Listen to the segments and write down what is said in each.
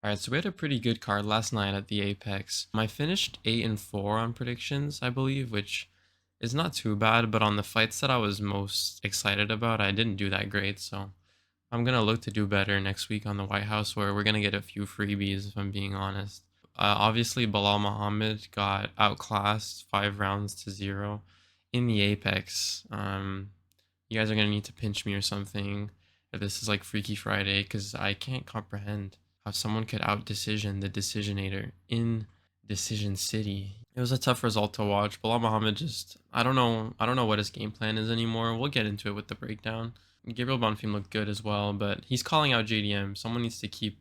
Alright, so we had a pretty good card last night at the Apex. I finished 8-4 on predictions, I believe, which is not too bad, but on the fights that I was most excited about, I didn't do that great, so I'm gonna look to do better next week on the White House, where we're gonna get a few freebies, if I'm being honest. Obviously, Belal Muhammad got outclassed 5 rounds to 0 in the Apex. You guys are gonna need to pinch me or something if this is like Freaky Friday, because I can't comprehend how someone could out decision the decisionator in Decision City. It was a tough result to watch. Belal Muhammad just I don't know what his game plan is anymore. We'll get into it with the breakdown. Gabriel Bonfim looked good as well, but he's calling out JDM. Someone needs to keep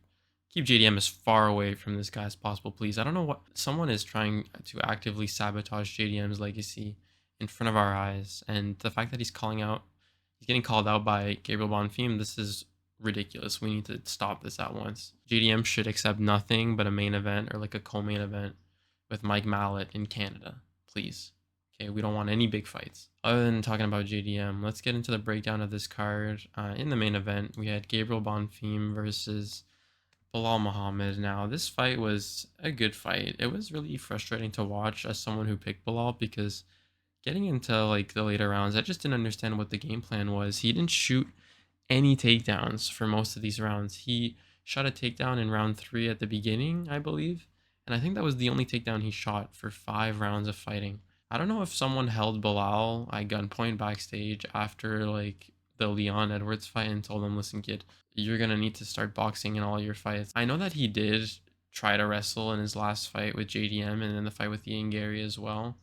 JDM as far away from this guy as possible, please. I don't know what someone is trying to actively sabotage JDM's legacy in front of our eyes, and the fact that he's getting called out by Gabriel Bonfim. This is ridiculous. We need to stop this at once. JDM should accept nothing but a main event or like a co-main event with Mike Mallet in Canada, please. Okay, we don't want any big fights. Other than talking about JDM, let's get into the breakdown of this card. In the main event, we had Gabriel Bonfim versus Belal Muhammad. Now, this fight was a good fight. It was really frustrating to watch as someone who picked Belal, because getting into like the later rounds, I just didn't understand what the game plan was. He didn't shoot any takedowns for most of these rounds. He shot a takedown in round 3 at the beginning, I believe. And I think that was the only takedown he shot for 5 rounds of fighting. I don't know if someone held Belal at gunpoint backstage after like the Leon Edwards fight and told him, listen, kid, you're going to need to start boxing in all your fights. I know that he did try to wrestle in his last fight with JDM and then the fight with Ian Gary as well,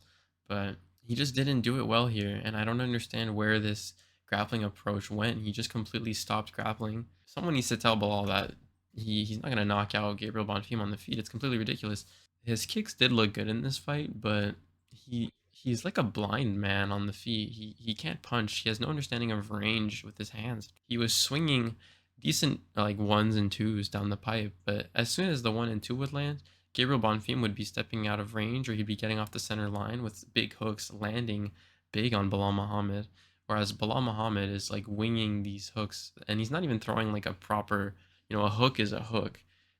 but he just didn't do it well here. And I don't understand where this grappling approach went. He just completely stopped grappling. Someone needs to tell Belal that he's not going to knock out Gabriel Bonfim on the feet. It's completely ridiculous. His kicks did look good in this fight, but he's like a blind man on the feet. He can't punch. He has no understanding of range with his hands. He was swinging decent like ones and twos down the pipe, but as soon as the 1 and 2 would land, Gabriel Bonfim would be stepping out of range, or he'd be getting off the center line with big hooks landing big on Belal Muhammad. Whereas Belal Muhammad is like winging these hooks, and he's not even throwing like a proper, a hook is a hook.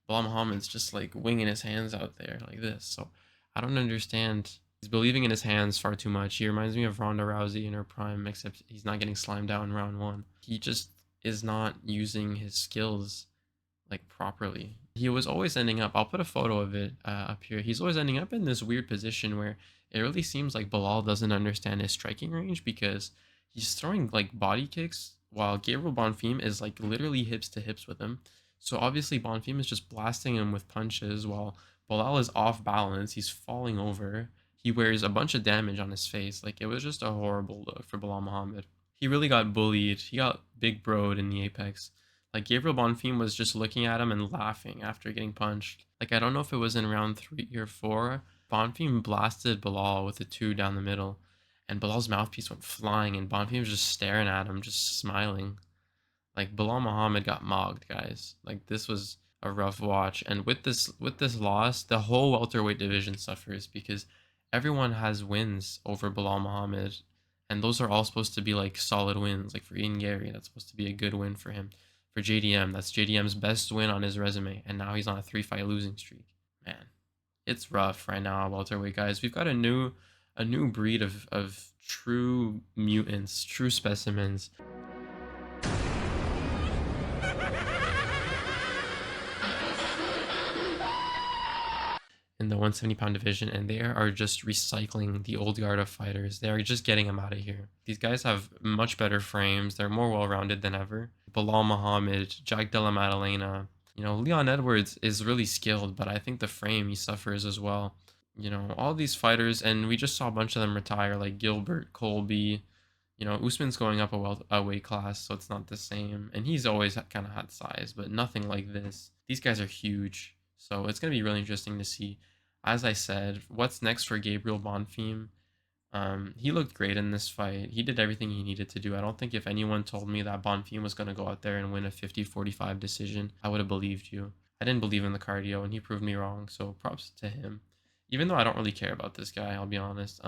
Belal Muhammad's just like winging his hands out there like this. So I don't understand. He's believing in his hands far too much. He reminds me of Ronda Rousey in her prime, except he's not getting slimed out in round 1. He just is not using his skills like properly. He was always ending up, I'll put a photo of it up here. He's always ending up in this weird position where it really seems like Belal doesn't understand his striking range, because he's throwing like body kicks while Gabriel Bonfim is like literally hips to hips with him. So obviously Bonfim is just blasting him with punches while Belal is off balance. He's falling over. He wears a bunch of damage on his face. Like, it was just a horrible look for Belal Muhammad. He really got bullied. He got big broed in the Apex. Like, Gabriel Bonfim was just looking at him and laughing after getting punched. Like, I don't know if it was in round 3 or 4. Bonfim blasted Belal with a 2 down the middle, and Bilal's mouthpiece went flying, and Bonfim was just staring at him, just smiling. Like, Belal Muhammad got mogged, guys. Like, this was a rough watch. And with this loss, the whole welterweight division suffers, because everyone has wins over Belal Muhammad, and those are all supposed to be like solid wins. Like for Ian Gary, that's supposed to be a good win for him. For JDM, that's JDM's best win on his resume, and now he's on a 3-fight losing streak. Man, it's rough right now, welterweight guys. We've got a new breed of true mutants, true specimens. In the 170-pound division, and they are just recycling the old guard of fighters. They are just getting them out of here. These guys have much better frames. They're more well-rounded than ever. Belal Muhammad, Jack Della Maddalena, Leon Edwards is really skilled, but I think the frame he suffers as well. All these fighters, and we just saw a bunch of them retire, like Gilbert, Colby. Usman's going up a weight class, so it's not the same. And he's always kind of had size, but nothing like this. These guys are huge. So it's going to be really interesting to see. As I said, what's next for Gabriel Bonfim? He looked great in this fight. He did everything he needed to do. I don't think if anyone told me that Bonfim was going to go out there and win a 50-45 decision, I would have believed you. I didn't believe in the cardio, and he proved me wrong, so props to him. Even though I don't really care about this guy, I'll be honest.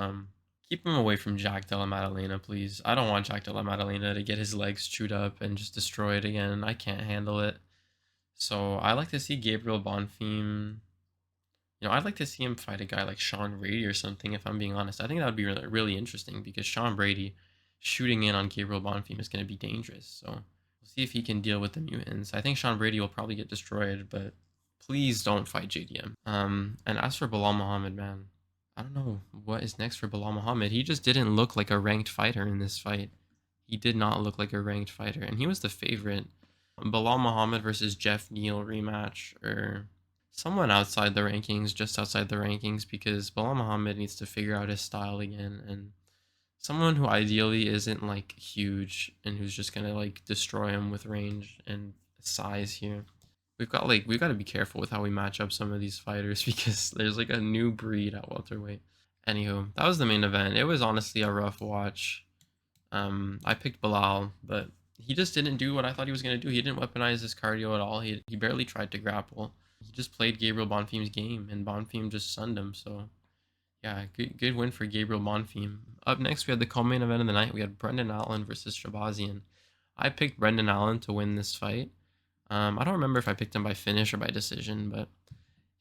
Keep him away from Jack Della Maddalena, please. I don't want Jack Della Maddalena to get his legs chewed up and just destroyed again. I can't handle it. So I like to see Gabriel Bonfim. I'd like to see him fight a guy like Sean Brady or something, if I'm being honest. I think that would be really, really interesting because Sean Brady shooting in on Gabriel Bonfim is going to be dangerous. So we'll see if he can deal with the mutants. I think Sean Brady will probably get destroyed, but please don't fight JDM. And as for Belal Muhammad, man, I don't know what is next for Belal Muhammad. He just didn't look like a ranked fighter in this fight. He did not look like a ranked fighter, and he was the favorite. Belal Muhammad versus Jeff Neal rematch, or someone outside the rankings, just outside the rankings, because Belal Muhammad needs to figure out his style again, and someone who ideally isn't like huge and who's just gonna like destroy him with range and size here. We've got to be careful with how we match up some of these fighters because there's like a new breed at welterweight. Anywho, that was the main event. It was honestly a rough watch. I picked Belal, but he just didn't do what I thought he was going to do. He didn't weaponize his cardio at all. He barely tried to grapple. He just played Gabriel Bonfim's game, and Bonfim just sunned him. So, yeah, good win for Gabriel Bonfim. Up next, we had the co-main event of the night. We had Brendan Allen versus Shabazian. I picked Brendan Allen to win this fight. I don't remember if I picked him by finish or by decision, but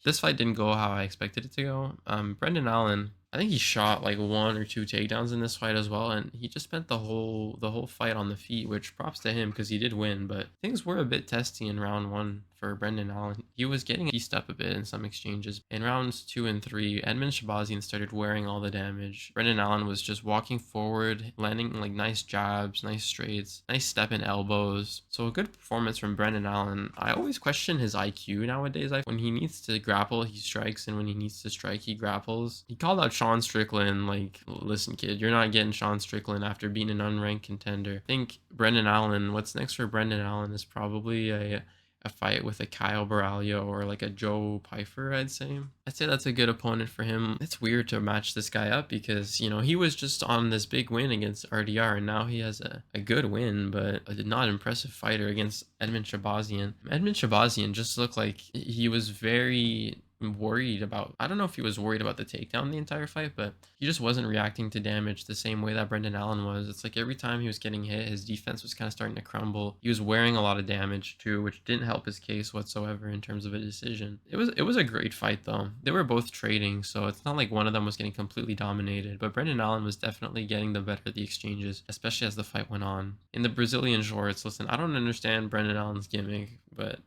this fight didn't go how I expected it to go. Brendan Allen, I think he shot like 1 or 2 takedowns in this fight as well, and he just spent the whole fight on the feet, which props to him because he did win. But things were a bit testy in round 1 for Brendan Allen. He was getting pieced up a bit in some exchanges. In rounds 2 and 3, Edmund Shabazian started wearing all the damage. Brendan Allen was just walking forward, landing like nice jabs, nice straights, nice step and elbows. So a good performance from Brendan Allen. I always question his IQ nowadays. When he needs to grapple, he strikes, and when he needs to strike, he grapples. He called out Sean Strickland like, listen kid, you're not getting Sean Strickland after being an unranked contender. I think Brendan Allen, what's next for Brendan Allen is probably a fight with a Kyle Baralio or like a Joe Pyfer, I'd say. I'd say that's a good opponent for him. It's weird to match this guy up because, he was just on this big win against RDR, and now he has a good win, but a not impressive fighter against Edmund Shabazian. Edmund Shabazian just looked like he was very worried about, I don't know if he was worried about the takedown the entire fight, but he just wasn't reacting to damage the same way that Brendan Allen was. It's like every time he was getting hit, his defense was kind of starting to crumble. He was wearing a lot of damage too, which didn't help his case whatsoever in terms of a decision. It was a great fight though. They were both trading, so it's not like one of them was getting completely dominated, but Brendan Allen was definitely getting the better of the exchanges, especially as the fight went on. In the Brazilian shorts, listen, I don't understand Brendan Allen's gimmick, but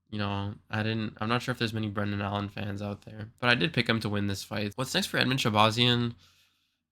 I'm not sure if there's many Brendan Allen fans out there, but I did pick him to win this fight. What's next for Edmund Shabazian?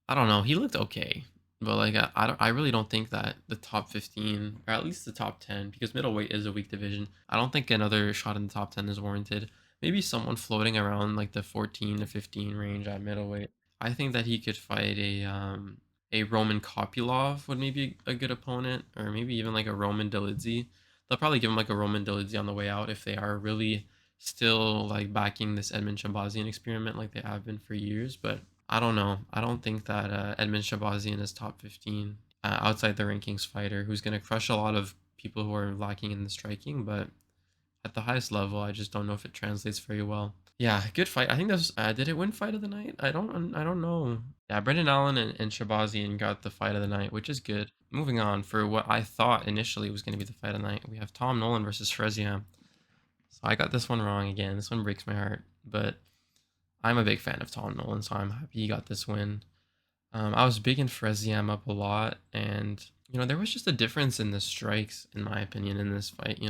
I don't know. He looked okay, but like I really don't think that the top 15 or at least the top 10, because middleweight is a weak division. I don't think another shot in the top 10 is warranted. Maybe someone floating around like the 14 to 15 range at middleweight. I think that he could fight a Roman Kopylov would maybe a good opponent, or maybe even like a Roman Dolidze. They'll probably give him like a Roman Dolidze on the way out if they are really still like backing this Edmund Shabazian experiment like they have been for years. But I don't know. I don't think that Edmund Shabazian is top 15 outside the rankings fighter who's going to crush a lot of people who are lacking in the striking. But at the highest level, I just don't know if it translates very well. Yeah, good fight. I think that's did it win fight of the night? I don't know. Yeah, Brendan Allen and Shabazian got the fight of the night, which is good. Moving on, for what I thought initially was going to be the fight of the night, we have Tom Nolan versus Freziam. So I got this one wrong again. This one breaks my heart, but I'm a big fan of Tom Nolan, so I'm happy he got this win. I was big in Freziam up a lot, and there was just a difference in the strikes, in my opinion, in this fight.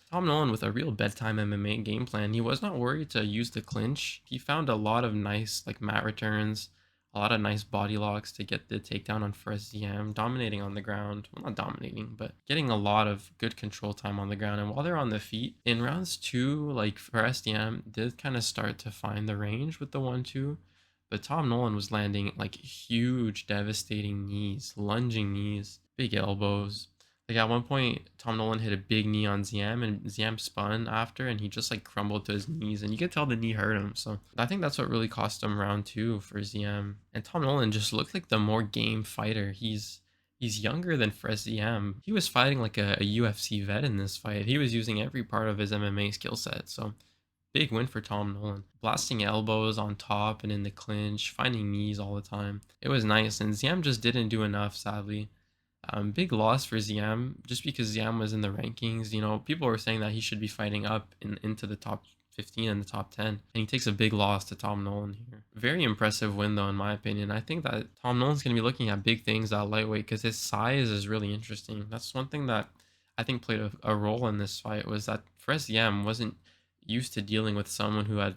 Tom Nolan with a real bedtime MMA game plan. He was not worried to use the clinch. He found a lot of nice like mat returns, a lot of nice body locks to get the takedown on Freziam, dominating on the ground. Well, not dominating, but getting a lot of good control time on the ground. And while they're on the feet, in rounds 2, like Freziam did kind of start to find the range with the 1-2. But Tom Nolan was landing like huge, devastating knees, lunging knees, big elbows. Like at one point, Tom Nolan hit a big knee on Ziam, and Ziam spun after, and he just like crumbled to his knees, and you could tell the knee hurt him. So I think that's what really cost him round two for Ziam. And Tom Nolan just looked like the more game fighter. He's younger than Fres Ziam. He was fighting like a UFC vet in this fight. He was using every part of his MMA skill set. So big win for Tom Nolan. Blasting elbows on top and in the clinch, finding knees all the time. It was nice, and Ziam just didn't do enough, sadly. Big loss for Ziam, just because Ziam was in the rankings. You know, people were saying that he should be fighting up into the top 15 and the top 10, and he takes a big loss to Tom Nolan here. Very impressive win, though, in my opinion. I think that Tom Nolan's going to be looking at big things at lightweight because his size is really interesting. That's one thing that I think played a role in this fight, was that Fres Ziam wasn't used to dealing with someone who had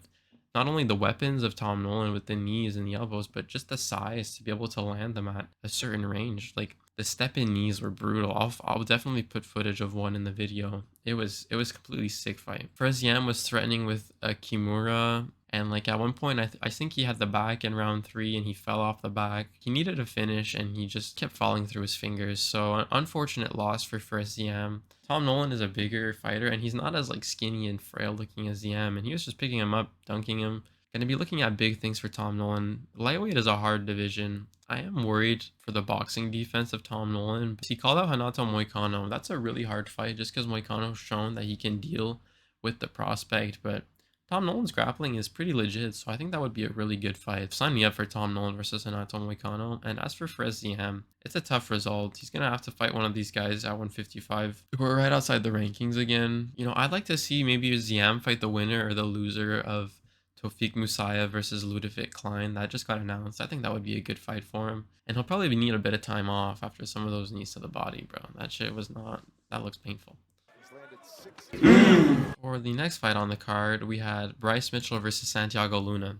not only the weapons of Tom Nolan with the knees and the elbows, but just the size to be able to land them at a certain range. Like the step in knees were brutal. I'll definitely put footage of one in the video. It was completely sick fight. Freziam was threatening with a Kimura, and like at one point I think he had the back in round 3 and he fell off the back. He needed a finish and he just kept falling through his fingers. So an unfortunate loss for Freziam. Tom Nolan is a bigger fighter, and he's not as like skinny and frail looking as Ziam, and he was just picking him up, dunking him. Gonna be looking at big things for Tom Nolan. Lightweight is a hard division. I am worried for the boxing defense of Tom Nolan. He called out Hanato Moicano. That's a really hard fight just because Moicano's shown that he can deal with the prospect, but Tom Nolan's grappling is pretty legit, so I think that would be a really good fight. Sign me up for Tom Nolan versus Hanato Moicano. And as for Fres Ziam, it's a tough result. He's going to have to fight one of these guys at 155. We're right outside the rankings again. You know, I'd like to see maybe Ziam fight the winner or the loser of Tofik Musayev versus Ludovic Klein. That just got announced. I think that would be a good fight for him. And he'll probably need a bit of time off after some of those knees to the body, bro. That shit was not... That looks painful. For the next fight on the card, we had Bryce Mitchell versus Santiago Luna.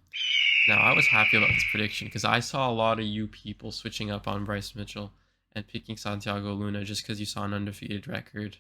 Now, I was happy about this prediction because I saw a lot of you people switching up on Bryce Mitchell and picking Santiago Luna just because you saw an undefeated record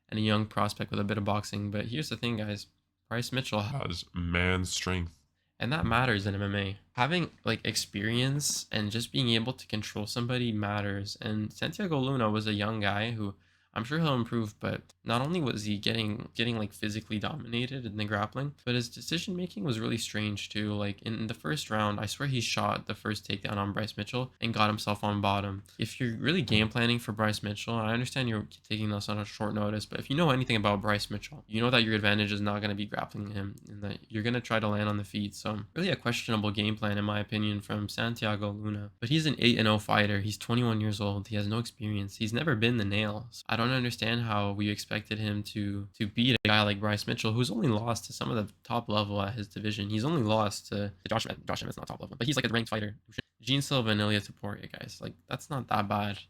and a young prospect with a bit of boxing. But here's the thing, guys. Bryce Mitchell has man strength. And that matters in MMA. Having like experience and just being able to control somebody matters. And Santiago Luna was a young guy who I'm sure he'll improve, but not only was he getting like physically dominated in the grappling, but his decision making was really strange too. Like in the first round, I swear he shot the first takedown on Bryce Mitchell and got himself on bottom. If you're really game planning for Bryce Mitchell, I understand you're taking this on a short notice, but if you know anything about Bryce Mitchell, you know that your advantage is not going to be grappling him and that you're going to try to land on the feet. So really a questionable game plan in my opinion from Santiago Luna. But he's an 8-0 fighter. He's 21 years old. He has no experience. He's never been the nail. So I don't understand how we expected him to beat a guy like Bryce Mitchell, who's only lost to some of the top level at his division. He's only lost to Josh Emmett's not top level, but he's like a ranked fighter. Gene Silva and Ilya Taporia, guys. Like, that's not that bad.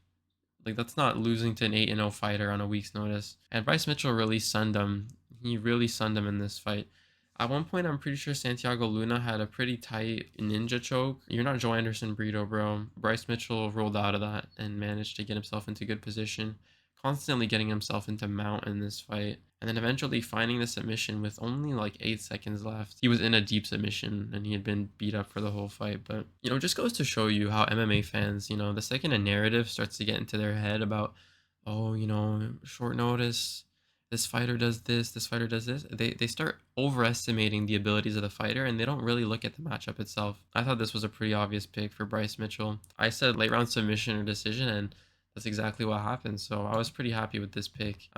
Like, that's not losing to an 8-0 fighter on a week's notice. And Bryce Mitchell really sunned him. He really sunned him in this fight. At one point, I'm pretty sure Santiago Luna had a pretty tight ninja choke. You're not Joe Anderson Brito, bro. Bryce Mitchell rolled out of that and managed to get himself into good position, constantly getting himself into mount in this fight, and then eventually finding the submission with only like 8 seconds left. He was in a deep submission and he had been beat up for the whole fight. But, you know, just goes to show you how MMA fans, you know, the second a narrative starts to get into their head about, oh, you know, short notice, this fighter does this fighter does this, they start overestimating the abilities of the fighter and they don't really look at the matchup itself. I thought this was a pretty obvious pick for Bryce Mitchell. I said late round submission or decision, and that's exactly what happened. So I was pretty happy with this pick.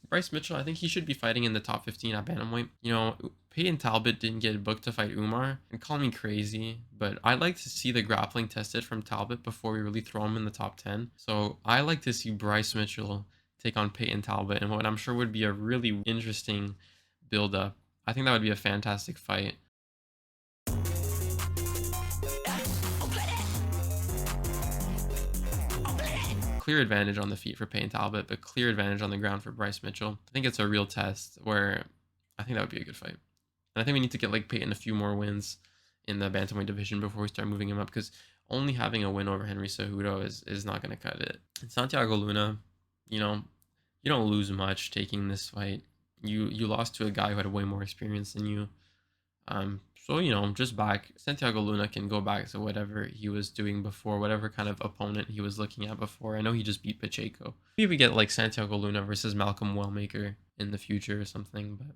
Bryce Mitchell, I think he should be fighting in the top 15 at bantamweight. You know, Peyton Talbot didn't get booked to fight Umar, and call me crazy, but I like to see the grappling tested from Talbot before we really throw him in the top 10. So I like to see Bryce Mitchell take on Peyton Talbot and what I'm sure would be a really interesting build-up. I think that would be a fantastic fight. Clear advantage on the feet for Peyton Talbot, but clear advantage on the ground for Bryce Mitchell. I think it's a real test where I think that would be a good fight. And I think we need to get like Peyton a few more wins in the bantamweight division before we start moving him up, because only having a win over Henry Cejudo is not going to cut it. And Santiago Luna, you know, you don't lose much taking this fight. You lost to a guy who had way more experience than you. So just back, Santiago Luna can go back to whatever he was doing before, whatever kind of opponent he was looking at before. I know he just beat Pacheco. Maybe we get like Santiago Luna versus Malcolm Wellmaker in the future or something, but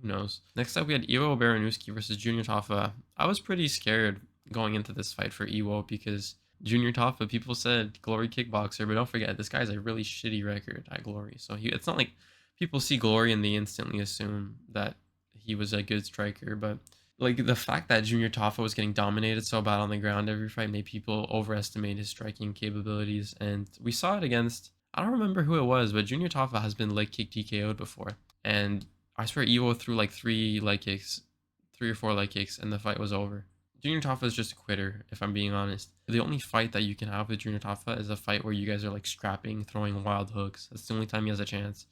who knows? Next up, we had Iwo Baranuski versus Junior Tafa. I was pretty scared going into this fight for Iwo because Junior Tafa, people said Glory kickboxer, but don't forget this guy has a really shitty record at Glory. So it's not like people see Glory and they instantly assume that he was a good striker, but like the fact that Junior Tafa was getting dominated so bad on the ground every fight made people overestimate his striking capabilities, and we saw it against, I don't remember who it was, but Junior Tafa has been leg kick TKO'd before, and I swear Evo threw like three or four leg kicks, and the fight was over. Junior Tafa is just a quitter, if I'm being honest. The only fight that you can have with Junior Tafa is a fight where you guys are like scrapping, throwing wild hooks. That's the only time he has a chance.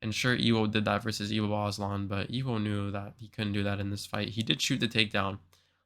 And sure, Evo did that versus Evo Aslan, but Evo knew that he couldn't do that in this fight. He did shoot the takedown,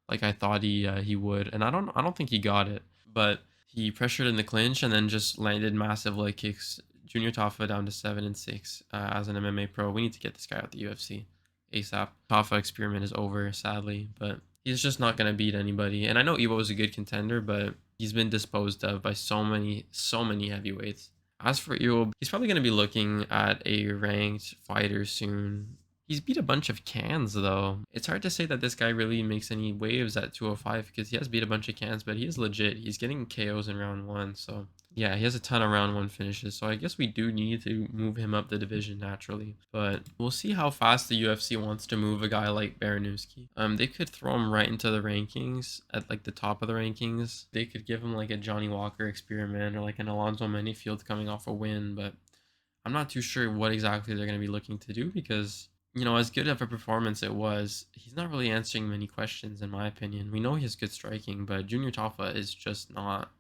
like I thought he would, and I don't think he got it, but he pressured in the clinch and then just landed massive leg kicks. Junior Tafa down to 7-6 as an MMA pro. We need to get this guy out the UFC ASAP. Tafa experiment is over, sadly, but he's just not gonna beat anybody. And I know Evo is a good contender, but he's been disposed of by so many heavyweights. As for Euro, he's probably going to be looking at a ranked fighter soon. He's beat a bunch of cans, though. It's hard to say that this guy really makes any waves at 205 because he has beat a bunch of cans, but he is legit. He's getting KOs in round one, so yeah, he has a ton of round one finishes. So I guess we do need to move him up the division naturally, but we'll see how fast the UFC wants to move a guy like Baranuski. They could throw him right into the rankings at like the top of the rankings. They could give him like a Johnny Walker experiment or like an Alonzo Menifield coming off a win, but I'm not too sure what exactly they're going to be looking to do because as good of a performance it was, he's not really answering many questions in my opinion. We know he has good striking, but Junior Tafa is just not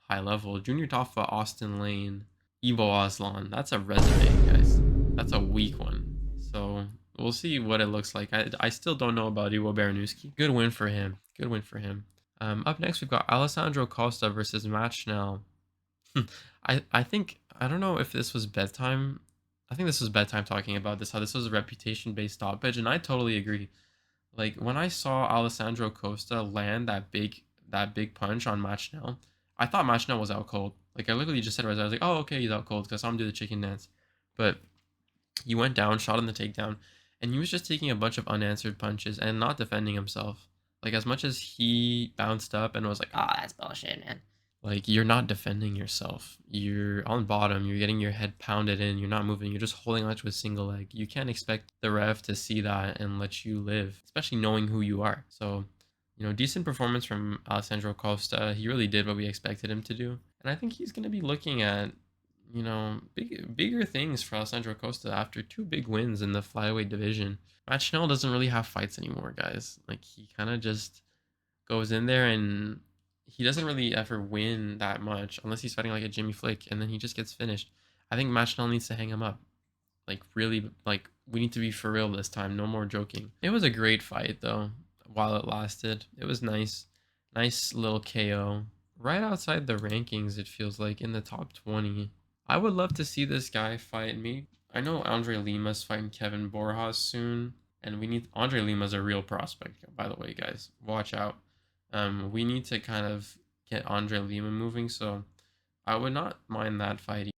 high level. Junior Tafa, Austin Lane, Evo Aslan. That's a resume, guys. That's a weak one. So we'll see what it looks like. I still don't know about Iwo Baranuski. Good win for him. Good win for him. Up next, we've got Alessandro Costa versus Matt Schnell. I think, I don't know if this was bedtime. I think this was bedtime talking about this, how this was a reputation based stoppage, and I totally agree. Like when I saw Alessandro Costa land that big punch on Matt Schnell, I thought Matt Schnell was out cold. Like I literally just said it, I was like, oh okay, he's out cold because I saw him do the chicken dance. But he went down, shot in the takedown, and he was just taking a bunch of unanswered punches and not defending himself. Like as much as he bounced up and was like, ah, that's bullshit, man. Like you're not defending yourself. You're on bottom. You're getting your head pounded in. You're not moving. You're just holding on to a single leg. You can't expect the ref to see that and let you live, especially knowing who you are. So, decent performance from Alessandro Costa. He really did what we expected him to do, and I think he's going to be looking at bigger things for Alessandro Costa after two big wins in the flyweight division. Matt Schnell doesn't really have fights anymore, guys. Like he kind of just goes in there and he doesn't really ever win that much unless he's fighting like a Jimmy Flick, and then he just gets finished. I think Matt Schnell needs to hang him up. Like really, like we need to be for real this time. No more joking. It was a great fight though. While it lasted, it was nice, nice little KO. Right outside the rankings, it feels like in the top 20. I would love to see this guy fight me. I know Andre Lima's fighting Kevin Borjas soon, and we need Andre Lima's a real prospect, by the way, guys. Watch out. We need to kind of get Andre Lima moving, so I would not mind that fight.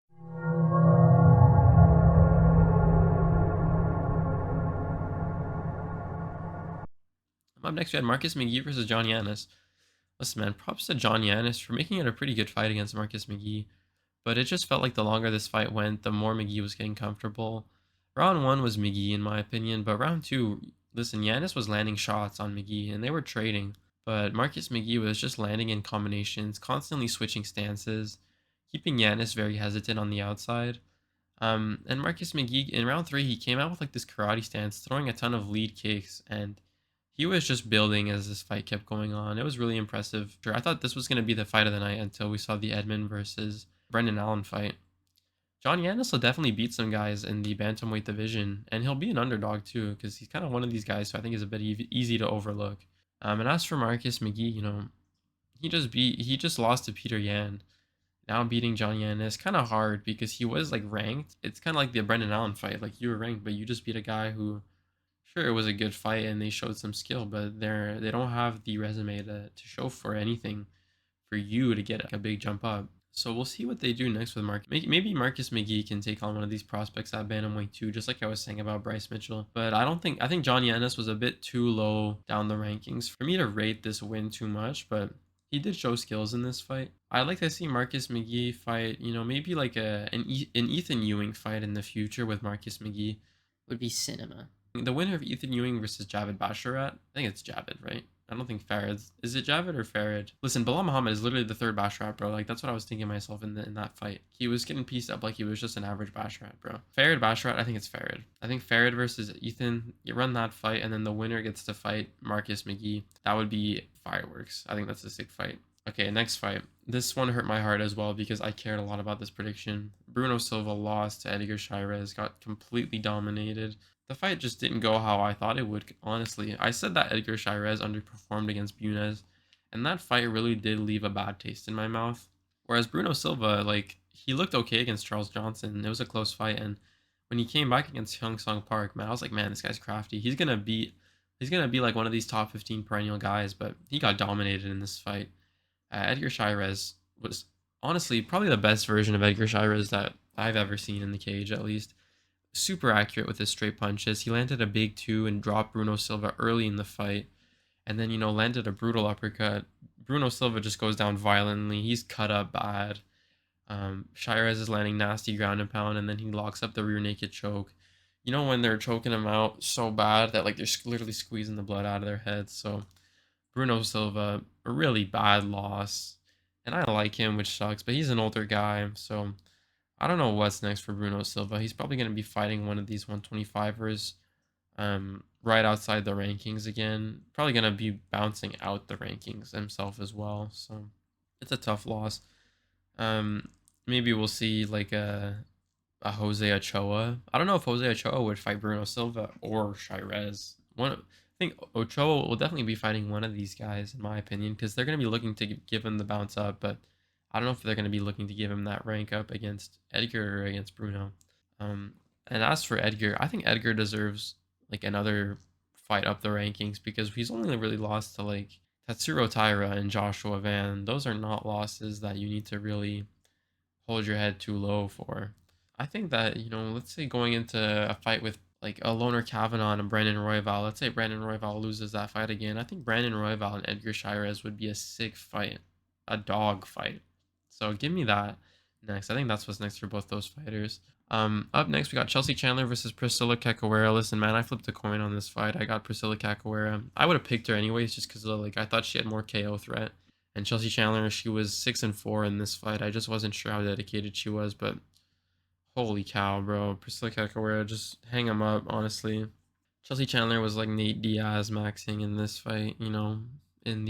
Up next, we had Marcus McGee versus John Yanis. Listen, man, props to John Yanis for making it a pretty good fight against Marcus McGee. But it just felt like the longer this fight went, the more McGee was getting comfortable. Round one was McGee, in my opinion, but round two, listen, Yanis was landing shots on McGee, and they were trading. But Marcus McGee was just landing in combinations, constantly switching stances, keeping Yanis very hesitant on the outside. And Marcus McGee, in round three, he came out with like this karate stance, throwing a ton of lead kicks, and he was just building as this fight kept going on. It was really impressive. I thought this was going to be the fight of the night until we saw the Edmund versus Brendan Allen fight. John Yanis will definitely beat some guys in the bantamweight division, and he'll be an underdog too, because he's kind of one of these guys who I think is a bit easy to overlook. And as for Marcus McGee, he just lost to Peter Yan. Now beating John Yanis kind of hard because he was like ranked. It's kind of like the Brendan Allen fight. Like you were ranked, but you just beat a guy who Sure, it was a good fight and they showed some skill, but they don't have the resume to show for anything for you to get a big jump up. So we'll see what they do next with Mark. Maybe Marcus McGee can take on one of these prospects at bantamweight too, just like I was saying about Bryce Mitchell. But I don't think I think Johnny Ennis was a bit too low down the rankings for me to rate this win too much. But he did show skills in this fight. I'd like to see Marcus McGee fight. Maybe like an Ethan Ewing fight in the future with Marcus McGee would be cinema. The winner of Ethan Ewing versus Javid Basharat, I think it's Javid, right? I don't think Farid. Is it Javid or Farid? Listen, Bilal Muhammad is literally the third Basharat, bro. Like, that's what I was thinking myself in that fight. He was getting pieced up like he was just an average Basharat, bro. Farid Basharat, I think it's Farid. I think Farid versus Ethan, you run that fight, and then the winner gets to fight Marcus McGee. That would be fireworks. I think that's a sick fight. Okay, next fight. This one hurt my heart as well because I cared a lot about this prediction. Bruno Silva lost to Edgar Chairez, got completely dominated. The fight just didn't go how I thought it would, honestly. I said that Edgar Chairez underperformed against Bunez, and that fight really did leave a bad taste in my mouth. Whereas Bruno Silva, like, he looked okay against Charles Johnson. It was a close fight, and when he came back against Hyung Sung Park, man, I was like, man, this guy's crafty. He's gonna be like one of these top 15 perennial guys, but he got dominated in this fight. Edgar Chairez was honestly probably the best version of Edgar Chairez that I've ever seen in the cage, at least. Super accurate with his straight punches. He landed a big two and dropped Bruno Silva early in the fight, and then landed a brutal uppercut. Bruno Silva just goes down violently. He's cut up bad. Chairez is landing nasty ground and pound, and then he locks up the rear naked choke. When they're choking him out so bad that like they're literally squeezing the blood out of their heads. So Bruno Silva, a really bad loss. And I like him, which sucks, but he's an older guy, so I don't know what's next for Bruno Silva. He's probably going to be fighting one of these 125ers right outside the rankings again. Probably going to be bouncing out the rankings himself as well, so it's a tough loss. Maybe we'll see like a Jose Ochoa. I don't know if Jose Ochoa would fight Bruno Silva or Chairez. I think Ochoa will definitely be fighting one of these guys, in my opinion, because they're going to be looking to give him the bounce up, but I don't know if they're going to be looking to give him that rank up against Edgar or against Bruno. And as for Edgar, I think Edgar deserves like another fight up the rankings because he's only really lost to like Tatsuro Taira and Joshua Van. Those are not losses that you need to really hold your head too low for. I think that, let's say going into a fight with like a Loner Kavanaugh and Brandon Royval, let's say Brandon Royval loses that fight again. I think Brandon Royval and Edgar Chairez would be a sick fight, a dog fight. So give me that next. I think that's what's next for both those fighters. Up next, we got Chelsea Chandler versus Priscilla Cachoeira. Listen, man, I flipped a coin on this fight. I got Priscilla Cachoeira. I would have picked her anyways, just because like I thought she had more KO threat. And Chelsea Chandler, she was 6-4 in this fight. I just wasn't sure how dedicated she was, but holy cow, bro. Priscilla Cachoeira, just hang him up, honestly. Chelsea Chandler was like Nate Diaz maxing in this fight, in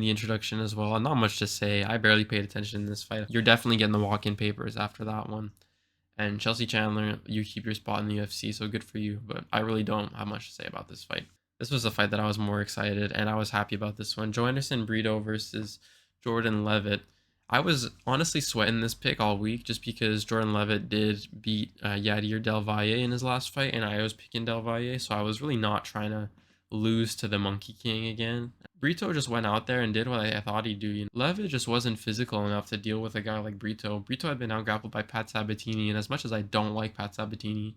the introduction as well. Not much to say. I barely paid attention in this fight. You're definitely getting the walk-in papers after that one. And Chelsea Chandler, you keep your spot in the UFC, so good for you. But I really don't have much to say about this fight. This was a fight that I was more excited, and I was happy about this one. Joanderson Brito versus Jordan Levitt. I was honestly sweating this pick all week just because Jordan Levitt did beat Yadir Del Valle in his last fight, and I was picking Del Valle, so I was really not trying to lose to the Monkey King again. Brito just went out there and did what I thought he'd do. Levitt just wasn't physical enough to deal with a guy like Brito. Brito had been out-grappled by Pat Sabatini, and as much as I don't like Pat Sabatini,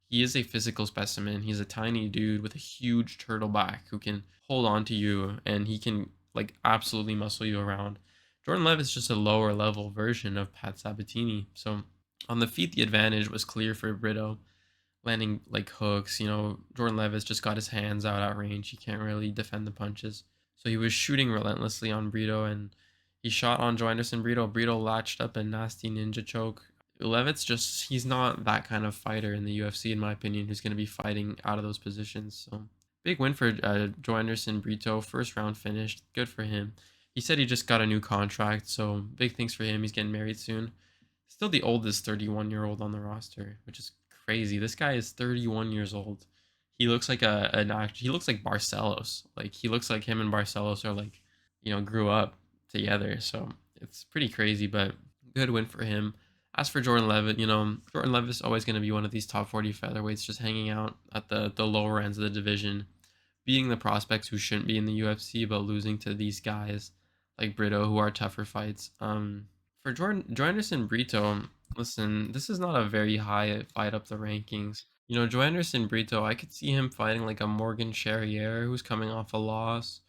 he is a physical specimen. He's a tiny dude with a huge turtle back who can hold on to you, and he can like absolutely muscle you around. Jordan Levitt's just a lower level version of Pat Sabatini. So on the feet, the advantage was clear for Brito, landing like hooks. Jordan Levitt's just got his hands out at range. He can't really defend the punches. So he was shooting relentlessly on Brito, and he shot on Joanderson Brito. Brito latched up a nasty ninja choke. Levitt's he's not that kind of fighter in the UFC, in my opinion, who's going to be fighting out of those positions. So big win for Joanderson Brito. First round finished. Good for him. He said he just got a new contract, so big things for him. He's getting married soon. Still the oldest 31-year-old on the roster, which is crazy. This guy is 31 years old. He looks like an actor. He looks like Barcelos. Like he looks like him and Barcelos are like, grew up together. So it's pretty crazy, but good win for him. As for Jordan Levitt, Jordan Levitt's always going to be one of these top 40 featherweights just hanging out at the lower ends of the division, beating the prospects who shouldn't be in the UFC, but losing to these guys like Brito who are tougher fights. For Joanderson Brito, listen, this is not a very high fight up the rankings. Joanderson Brito, I could see him fighting like a Morgan Charrier who's coming off a loss,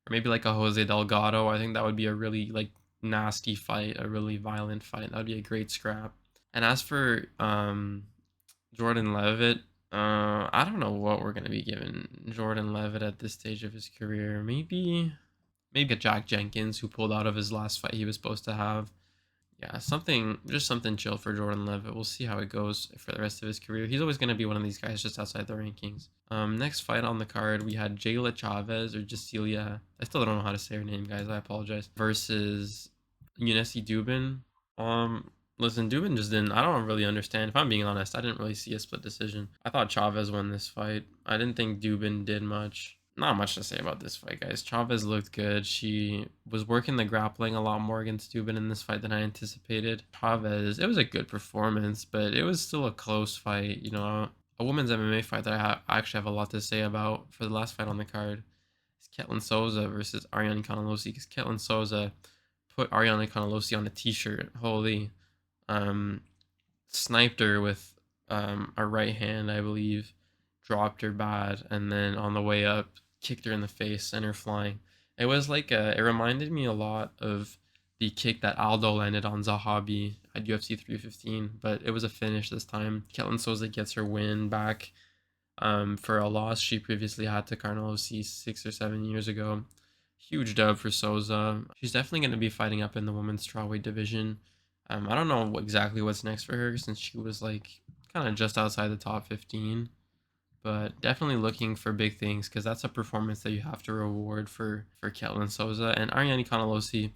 or maybe like a Jose Delgado. I think that would be a really like nasty fight, a really violent fight. That would be a great scrap. And as for Jordan Levitt, I don't know what we're gonna be giving Jordan Levitt at this stage of his career. Maybe a Jack Jenkins who pulled out of his last fight he was supposed to have. Yeah, just something chill for Jordan Levitt. We'll see how it goes for the rest of his career. He's always going to be one of these guys just outside the rankings. Next fight on the card, we had Jayla Chavez or Jacilia. I still don't know how to say her name, guys. I apologize. Versus Eunice Dubin. Listen, Dubin just didn't. I don't really understand. If I'm being honest, I didn't really see a split decision. I thought Chavez won this fight. I didn't think Dubin did much. Not much to say about this fight, guys. Chavez looked good. She was working the grappling a lot more against Dubin in this fight than I anticipated. Chavez, it was a good performance, but it was still a close fight. A women's MMA fight that I actually have a lot to say about for the last fight on the card. It's Ketlin Souza versus Ariane Canalosi, because Ketlin Souza put Ariane Canalosi on a t-shirt. Holy. Sniped her with a right hand, I believe. Dropped her bad, and then on the way up, kicked her in the face, sent her flying. It was like it reminded me a lot of the kick that Aldo landed on Zahabi at UFC 315, but it was a finish this time. Ketlin Souza gets her win back for a loss she previously had to Carnello 6 or 7 years ago. Huge dub for Souza. She's definitely going to be fighting up in the women's strawweight division. I don't know exactly what's next for her since she was like kind of just outside the top 15. But definitely looking for big things because that's a performance that you have to reward for Ketlin Souza. And Ariane Canalosi,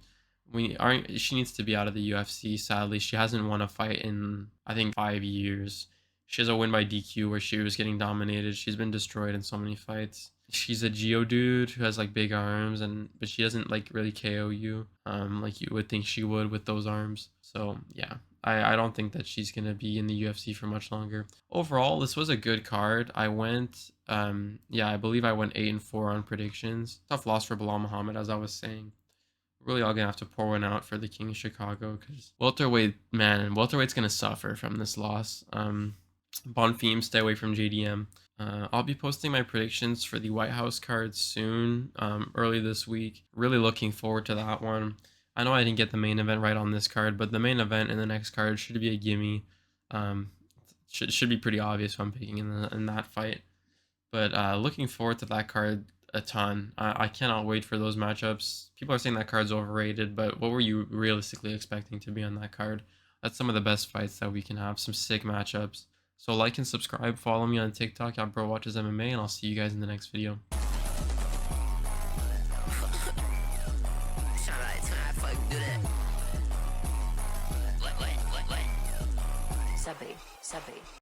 she needs to be out of the UFC. Sadly, she hasn't won a fight in I think 5 years. She has a win by DQ where she was getting dominated. She's been destroyed in so many fights. She's a Geo dude who has like big arms, but she doesn't like really KO you like you would think she would with those arms. So yeah, I don't think that she's gonna be in the UFC for much longer. Overall, this was a good card. I believe I went 8-4 on predictions. Tough loss for Belal Muhammad, as I was saying. Really all gonna have to pour one out for the King of Chicago because welterweight's gonna suffer from this loss. Bonfim, stay away from JDM. I'll be posting my predictions for the White House card soon, early this week. Really looking forward to that one. I know I didn't get the main event right on this card, but the main event in the next card should be a gimme. Should be pretty obvious who I'm picking in that fight. But looking forward to that card a ton. I cannot wait for those matchups. People are saying that card's overrated, but what were you realistically expecting to be on that card? That's some of the best fights that we can have. Some sick matchups. So like and subscribe, follow me on TikTok at Bro Watches MMA, and I'll see you guys in the next video. Sabri, sabri.